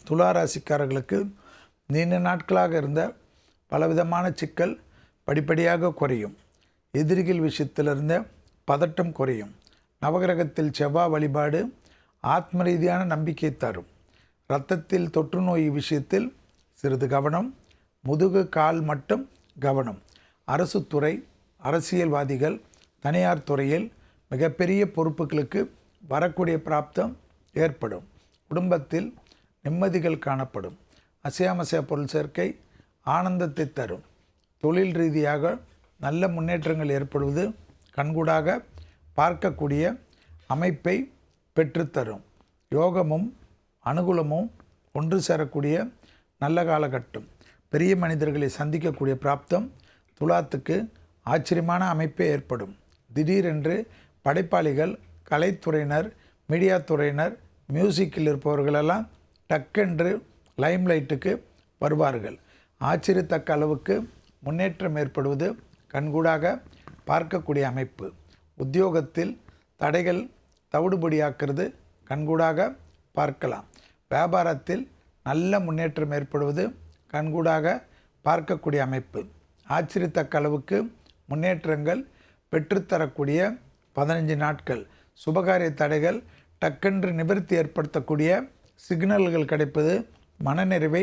துலா ராசிக்காரர்களுக்கு நீண்ட நாட்களாக இருந்த பலவிதமான சிக்கல் படிப்படியாக குறையும். எதிரிகள் விஷயத்திலிருந்த பதட்டம் குறையும். நவகிரகத்தில் செவ்வாய் வழிபாடு ஆத்ம ரீதியான நம்பிக்கை தரும். இரத்தத்தில் தொற்று நோய் விஷயத்தில் சிறிது கவனம். முதுகு கால் மட்டும் கவனம். அரசு துறை, அரசியல்வாதிகள், தனியார் துறையில் மிகப்பெரிய பொறுப்புகளுக்கு வரக்கூடிய பிராப்தம் ஏற்படும். குடும்பத்தில் நிம்மதிகள் காணப்படும். அசையாமசைய பொருள் சேர்க்கை ஆனந்தத்தை தரும். தொழில் ரீதியாக நல்ல முன்னேற்றங்கள் ஏற்படுவது கண்கூடாக பார்க்கக்கூடிய அமைப்பை பெற்றுத்தரும். யோகமும் அனுகூலமும் ஒன்று சேரக்கூடிய நல்ல காலகட்டம். பெரிய மனிதர்களை சந்திக்கக்கூடிய பிராப்தம் துலாத்துக்கு ஆச்சரியமான அமைப்பே ஏற்படும். திடீரென்று படைப்பாளிகள், கலைத்துறையினர், மீடியா துறையினர், மியூசிக்கில் இருப்பவர்களெல்லாம் டக்கென்று லைம்லைட்டுக்கு வருவார்கள். ஆச்சரியத்தக்க அளவுக்கு முன்னேற்றம் ஏற்படுவது கண்கூடாக பார்க்கக்கூடிய அமைப்பு. உத்தியோகத்தில் தடைகள் தவிடுபடியாக்குறது கண்கூடாக பார்க்கலாம். வியாபாரத்தில் நல்ல முன்னேற்றம் ஏற்படுவது கண்கூடாக பார்க்கக்கூடிய அமைப்பு. ஆச்சரியத்தக்க அளவுக்கு முன்னேற்றங்கள் பெற்றுத்தரக்கூடிய 15 நாட்கள். சுபகாரிய தடைகள் டக்கென்று நிவர்த்தி ஏற்படுத்தக்கூடிய சிக்னல்கள் கிடைப்பது மனநிறைவை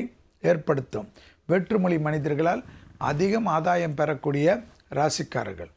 ஏற்படுத்தும். வேற்றுமொழி மனிதர்களால் அதிகம் ஆதாயம் பெறக்கூடிய ராசிக்காரர்கள்.